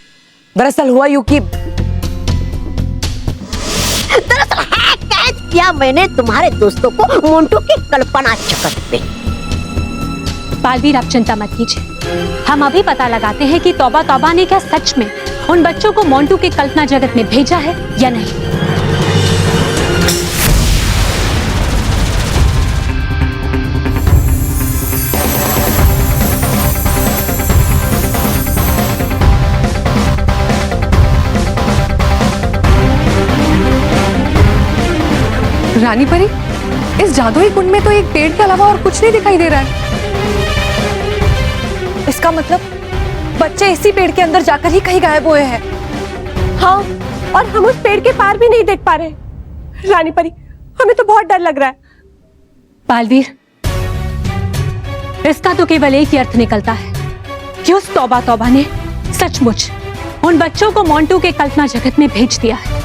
दरअसल हुआ यूं कि दरअसल है कैद किया मैंने तुम्हारे दोस्तों को मोंटू की कल्पना जगत पे। बालवीर, आप चिंता मत कीजिए, हम अभी पता लगाते हैं कि तौबा तौबा ने क्या सच में उन बच्चों को मोंटू के कल्पना जगत में भेजा है या नहीं। रानी परी, इस जादुई कुंड में तो एक पेड़ के अलावा और कुछ नहीं दिखाई दे रहा है। इसका मतलब बच्चे इसी पेड़ के अंदर जाकर ही कहीं गायब हुए हैं। हाँ, और हम उस पेड़ के पार भी नहीं देख पा रहे। रानी परी, हमें तो बहुत डर लग रहा है। बालवीर, इसका तो केवल एक ही अर्थ निकलता है कि उस तौबा तौबा ने सचमुच उन बच्चों को मोंटू के कल्पना जगत में भेज दिया है।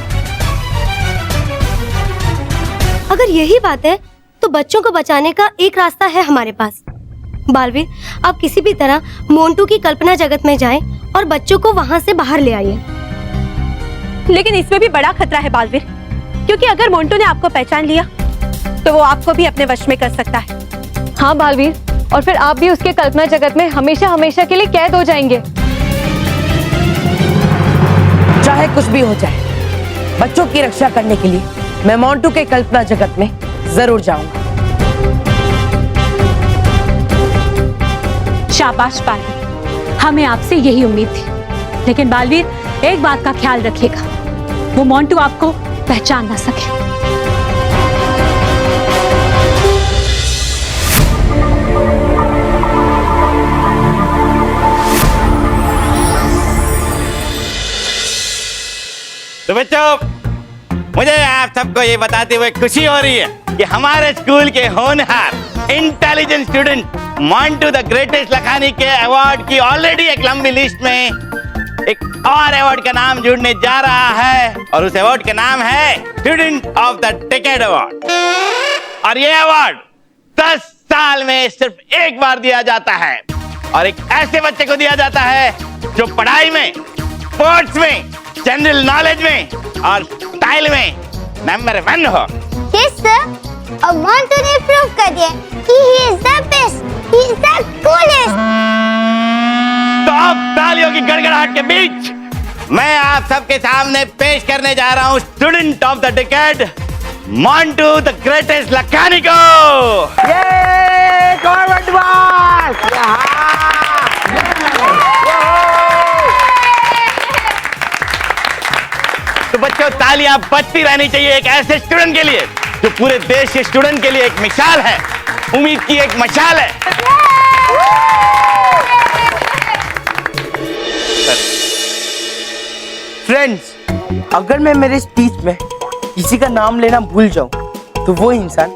अगर यही बात है तो बच्चों को बचाने का एक रास्ता है हमारे पास। बालवीर, आप किसी भी तरह मोंटू की कल्पना जगत में जाएं और बच्चों को वहां से बाहर ले आइए। लेकिन इसमें भी बड़ा खतरा है बालवीर, क्योंकि अगर मोंटू ने आपको पहचान लिया तो वो आपको भी अपने वश में कर सकता है। हाँ बालवीर, और फिर आप भी उसके कल्पना जगत में हमेशा हमेशा के लिए कैद हो जाएंगे। चाहे कुछ भी हो जाए, बच्चों की रक्षा करने के लिए मैं मोंटू के कल्पना जगत में जरूर जाऊंगा। शाबाश बालवीर, हमें आपसे यही उम्मीद थी। लेकिन बालवीर, एक बात का ख्याल रखिएगा, वो मोंटू आपको पहचान ना सके। तो बच्चों, मुझे आप सबको ये बताते हुए खुशी हो रही है कि हमारे स्कूल के होनहार intelligent student Montu the greatest Lakhani के अवार्ड की ऑलरेडी एक लंबी लिस्ट में एक और अवार्ड का नाम जुड़ने जा रहा है, और उस अवार्ड का नाम है student of the decade award. और ये अवार्ड 10 साल में सिर्फ एक बार दिया जाता है, और एक ऐसे बच्चे को दिया जाता है जो पढ़ाई में, स्पोर्ट्स में, जनरल नॉलेज में और स्टाइल में नंबर 1 हो। यस सर, और मोंटू ने प्रूव कर दिया कि he is the best, he is the coolest. तो अब तालियों की गड़गड़ाहट के बीच मैं आप सबके सामने पेश करने जा रहा हूँ student of the decade Montu the greatest Lakhani को। तो बच्चों, तालियां बजती रहनी चाहिए एक ऐसे स्टूडेंट के लिए जो पूरे देश के स्टूडेंट के लिए एक मिसाल है, उम्मीद की एक मशाल है। फ्रेंड्स, अगर मैं मेरे स्पीच में किसी का नाम लेना भूल जाऊं तो वो इंसान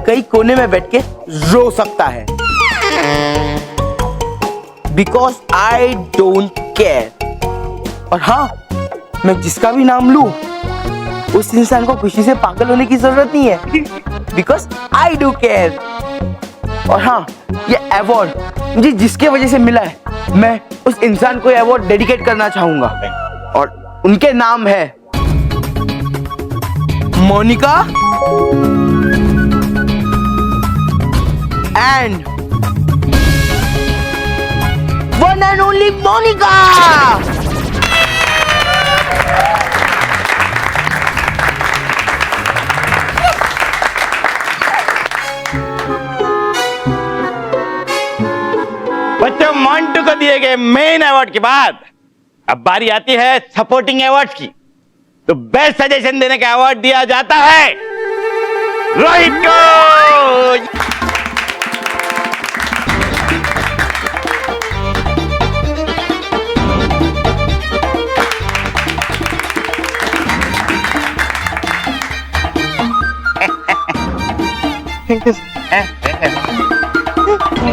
कई कोने में बैठ के रो सकता है, बिकॉज आई डोंट केयर। और हाँ, मैं जिसका भी नाम लूं उस इंसान को खुशी से पागल होने की जरूरत नहीं है, बिकॉज आई डू केयर। और हाँ, ये अवार्ड मुझे जिसके वजह से मिला है, मैं उस इंसान को ये अवार्ड डेडिकेट करना चाहूंगा, और उनके नाम है Monica and one and only Monica. बच्चों, मोंटू को दिए गए मेन अवार्ड के बाद अब बारी आती है सपोर्टिंग अवार्ड की। तो बेस्ट सजेशन देने का अवार्ड दिया जाता है रोहित को।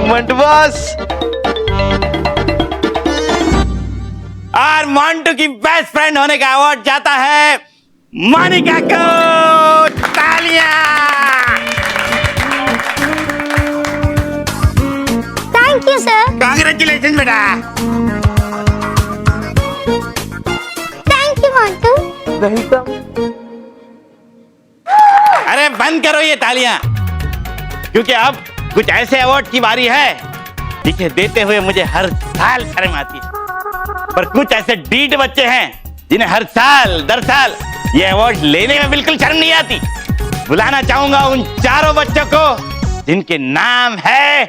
मोंटू बॉस। और मोंटू की बेस्ट फ्रेंड होने का अवार्ड जाता है मोनिका को। तालियां। You sir. कांग्रेचुलेशन बेटा। Thank you Montu. अरे बंद करो ये तालियां, क्योंकि अब कुछ ऐसे अवार्ड की बारी है जिसे देते हुए मुझे हर साल शर्म आती है, पर कुछ ऐसे डीड बच्चे हैं जिन्हें हर साल दर साल ये अवार्ड लेने में बिल्कुल शर्म नहीं आती। बुलाना चाहूंगा उन चारों बच्चों को जिनके नाम है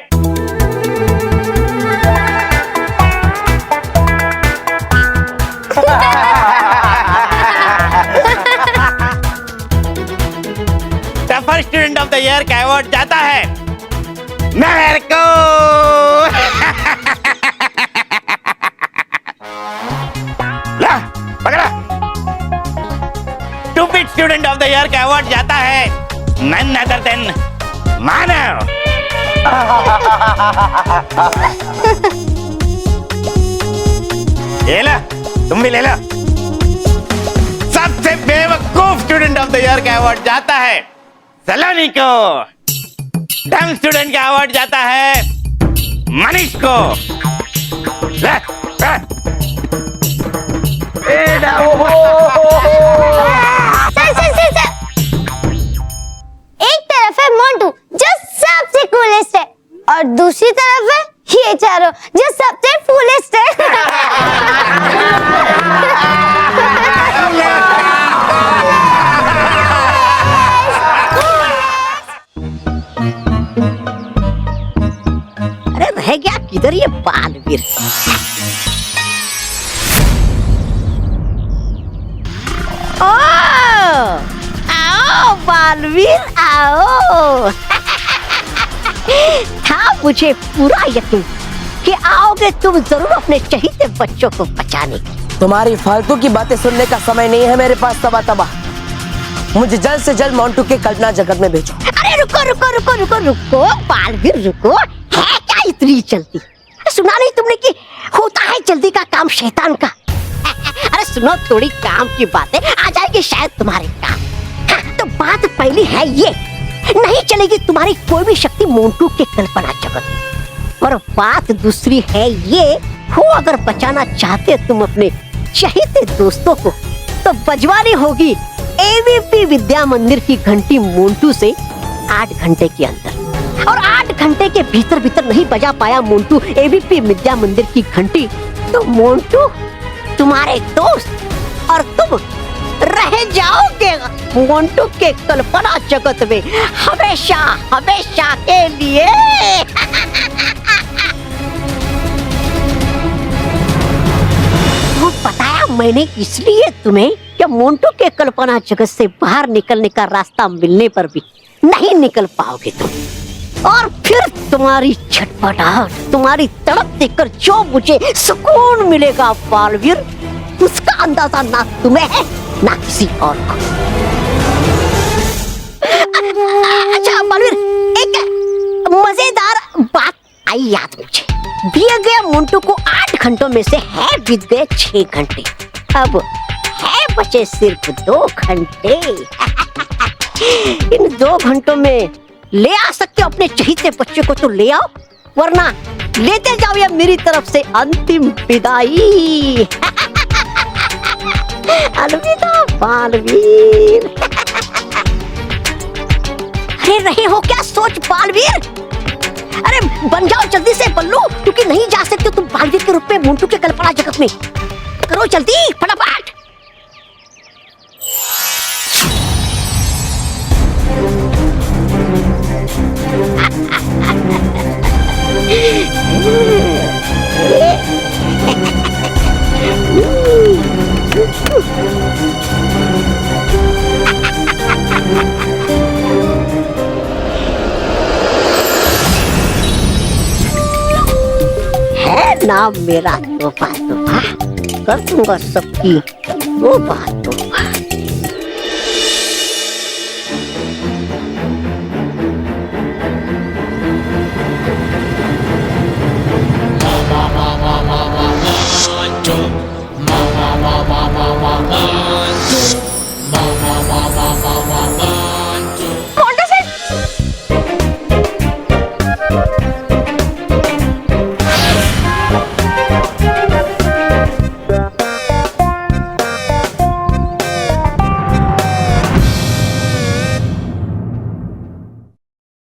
tougher student of the year का अवार्ड जाता है मेरे को। ला, पकड़ा। Stupid student of the year का अवार्ड जाता है नन अदर देन मानव। ये ला, तुम भी ले लो। सबसे बेवकूफ स्टूडेंट ऑफ द ईयर का अवार्ड जाता है सलोनी को। डम स्टूडेंट का अवार्ड जाता है मनीष को। ले, ले। सर। एक तरफ है मोंटू जो सबसे कूलेस्ट है और दूसरी तरफ है ये चारों जो सबसे फूलेस्ट है। अरे रह गया किधर ये बालवीर? ओ, आओ बालवीर आओ। था मुझे पूरा यकीन कि आओगे तुम जरूर अपने चहीते बच्चों को बचाने। तुम्हारी फालतू की बातें सुनने का समय नहीं है मेरे पास तबा। मुझे जल्द से जल्द मोंटू के कल्पना जगत में भेजो। अरे रुको बालवीर रुको। है क्या इतनी जल्दी? सुना नहीं तुमने कि होता है जल्दी का काम शैतान का। अरे सुनो, थोड़ी काम की बातें आ जाएगी शायद तुम्हारे काम। हाँ, तो बात पहली है ये, नहीं चलेगी तुम्हारी कोई भी शक्ति मोंटू के कल्पना जगत। और बात दूसरी है ये, हो अगर बचाना चाहते तुम अपने चहीते दोस्तों को तो बजवानी होगी एबीपी विद्या मंदिर की घंटी मोंटू से 8 घंटे के अंदर। और 8 घंटे के भीतर नहीं बजा पाया मोंटू एबीपी विद्या मंदिर की घंटी तो मोंटू तुम्हारे दोस्त और तुम रह जाओगे मोंटू के कल्पना जगत में हमेशा के लिए। वो बताया मैंने इसलिए तुम्हें कि मोंटू के कल्पना जगत से बाहर निकलने का रास्ता मिलने पर भी नहीं निकल पाओगे तुम। और फिर तुम्हारी छटपटाहट, तुम्हारी तड़प देखकर जो मुझे सुकून मिलेगा बालवीर, उसका अंदाजा ना तुम्हें है ना किसी और को। अच्छा बालवीर, एक मजेदार बात आई याद मुझे। दिए गए मोंटू को 8 घंटों में से है बीत गए 6 घंटे। अब है बचे सिर्फ 2 घंटे। इन 2 घंटों में ले आ सकते हो अपने चहीते बच्चे को तो ले आओ, वरना लेते जाओ ये मेरी तरफ से अंतिम विदाई। अलविदा बालवीर। अरे रहे हो क्या सोच बालवीर? अरे बन जाओ जल्दी से बल्लू, क्योंकि नहीं जा सकते तुम बालवीर के रूप में मोंटू के कल्पना जगत में। करो जल्दी फटाफट। है ना मेरा तोहफा कर दूंगा सबकी वो बात तोहफा। Mama,